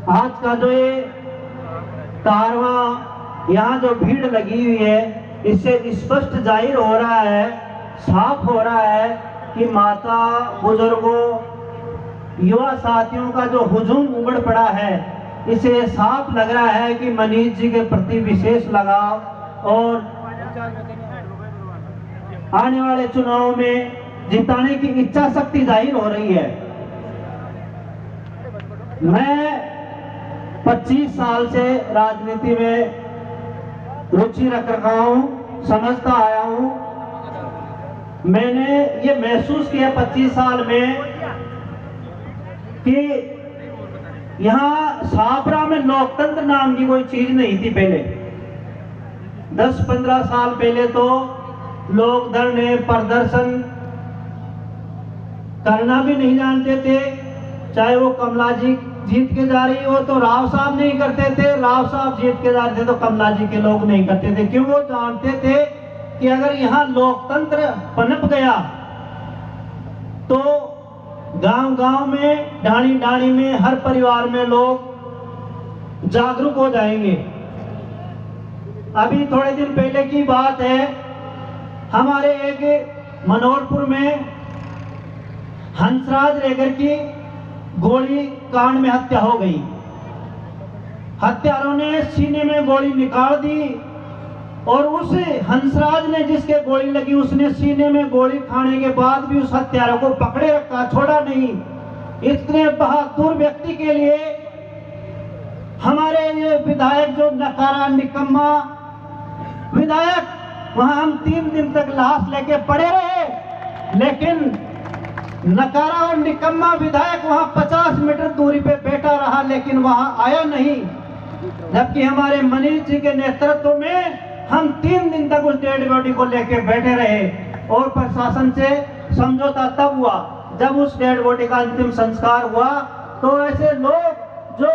आज का जो ये कारवां, यहाँ जो भीड़ लगी हुई है, इससे स्पष्ट जाहिर हो रहा है, साफ हो रहा है कि माता, बुजुर्गों, युवा साथियों का जो हुजूम उमड़ पड़ा है, इसे साफ लग रहा है कि मनीष जी के प्रति विशेष लगाव और आने वाले चुनाव में जिताने की इच्छा शक्ति जाहिर हो रही है। मैं 25 साल से राजनीति में रुचि रख रहा हूं, समझता आया हूं। मैंने ये महसूस किया 25 साल में कि यहाँ छापरा में लोकतंत्र नाम की कोई चीज नहीं थी। पहले 10-15 साल पहले तो लोग धरने प्रदर्शन करना भी नहीं जानते थे। चाहे वो कमला जी जीत के जा रही हो तो राव साहब नहीं करते थे, राव साहब जीत के जा रहे थे तो कमला जी के लोग नहीं करते थे। क्यों? वो जानते थे कि अगर यहाँ लोकतंत्र पनप गया तो गांव-गांव में, ढाणी-ढाणी में, हर परिवार में लोग जागरूक हो जाएंगे। अभी थोड़े दिन पहले की बात है, हमारे एक मनोहरपुर में हंसराज रेगर की गोली कांड में हत्या हो गई। हत्यारों ने सीने में गोली निकाल दी और उस हंसराज ने, जिसके गोली लगी, उसने सीने में गोली खाने के बाद भी उस हत्यारों को पकड़े रखा, छोड़ा नहीं। इतने बहादुर व्यक्ति के लिए हमारे ये विधायक जो नकारा निकम्मा विधायक, वहां हम 3 दिन तक लाश लेके पड़े रहे, लेकिन नकारा और निकम्मा विधायक वहां 50 मीटर दूरी पे बैठा रहा, लेकिन वहां आया नहीं। जबकि हमारे मनीष जी के नेतृत्व में हम 3 दिन तक उस डेड बॉडी को लेके बैठे रहे और प्रशासन से समझौता तब हुआ जब उस डेड बॉडी का अंतिम संस्कार हुआ। तो ऐसे लोग जो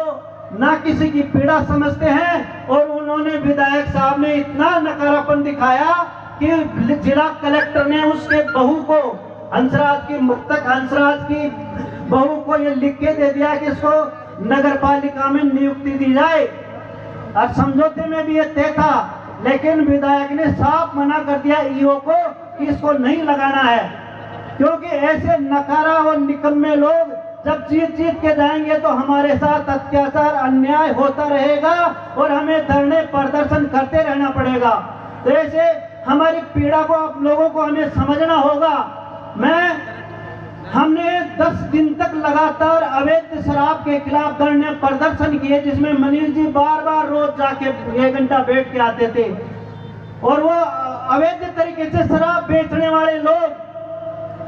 ना किसी की पीड़ा समझते हैं, और उन्होंने, विधायक साहब ने इतना नकारापन दिखाया कि जिला कलेक्टर ने उसके बहू को, हंसराज की, मृतक हंसराज की बहू को ये लिख के दे दिया कि इसको नगर पालिका में नियुक्ति दी जाए। और समझौते में भी ये तय था, लेकिन विधायक ने साफ मना कर दिया ईओ को कि इसको नहीं लगाना है, क्योंकि ऐसे नकारा और निकम्मे लोग जब जीत के जाएंगे तो हमारे साथ अत्याचार, अन्याय होता रहेगा और हमें धरने प्रदर्शन करते रहना पड़ेगा। तो ऐसे हमारी पीड़ा को आप लोगों को हमें समझना होगा। हमने 10 दिन तक लगातार अवैध शराब के खिलाफ धरने प्रदर्शन किए, जिसमें मनीष जी बार-बार रोज जाके 1 घंटा बैठ के आते थे। और वो अवैध तरीके से शराब बेचने वाले लोग,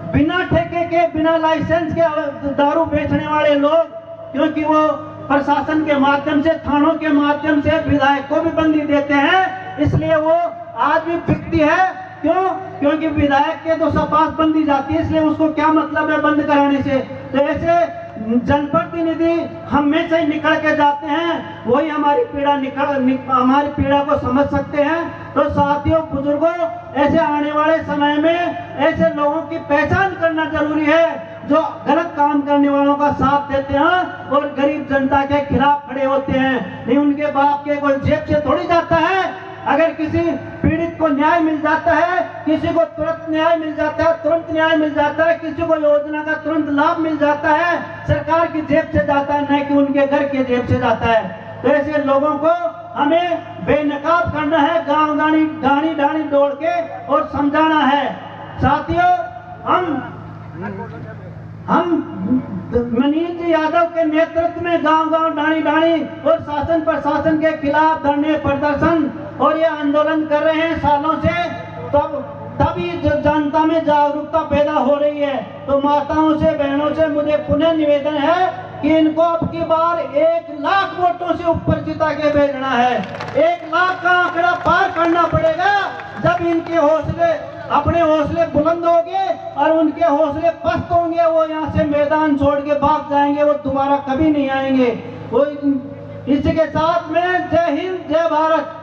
बिना ठेके के, बिना लाइसेंस के दारू बेचने वाले लोग, क्योंकि वो प्रशासन के माध्यम से, थानों के माध्यम से विधायक को भी बंदी देते हैं, इसलिए वो आज भी बिकती है। क्यों? क्योंकि विधायक के तो सपास बंदी जाती है, इसलिए उसको क्या मतलब है बंद कराने से। तो ऐसे जनप्रतिनिधि हमेशा ही निकल के जाते हैं, वही हमारी हमारी पीड़ा को समझ सकते हैं। तो साथियों, बुजुर्गों, ऐसे आने वाले समय में ऐसे लोगों की पहचान करना जरूरी है जो गलत काम करने वालों का साथ देते हैं और गरीब जनता के खिलाफ खड़े होते हैं। नहीं, उनके बाप के कोई जेब से थोड़ी जाता है। अगर किसी पीड़ित को न्याय मिल जाता है, किसी को तुरंत न्याय मिल जाता है, तुरंत न्याय मिल जाता है, किसी को योजना का तुरंत लाभ मिल जाता है, सरकार की जेब से जाता है, न कि उनके घर के जेब से जाता है। तो ऐसे लोगों को हमें बेनकाब करना है, गांव ढाणी दौड़ के और समझाना है। साथियों, हम मनीष जी यादव के नेतृत्व में गांव ढाणी और शासन प्रशासन के खिलाफ धरने प्रदर्शन और ये आंदोलन कर रहे हैं सालों से, तभी जनता में जागरूकता पैदा हो रही है। तो माताओं से, बहनों से मुझे पुनः निवेदन है कि इनको अब की बार 1 लाख वोटों से ऊपर जिता के भेजना है। 1 लाख का आंकड़ा पार करना पड़ेगा। जब इनके अपने हौसले बुलंद होंगे और उनके हौसले पस्त होंगे, वो यहाँ से मैदान छोड़ के भाग जाएंगे, वो दोबारा कभी नहीं आएंगे। वो इसके साथ में जय हिंद, जय भारत।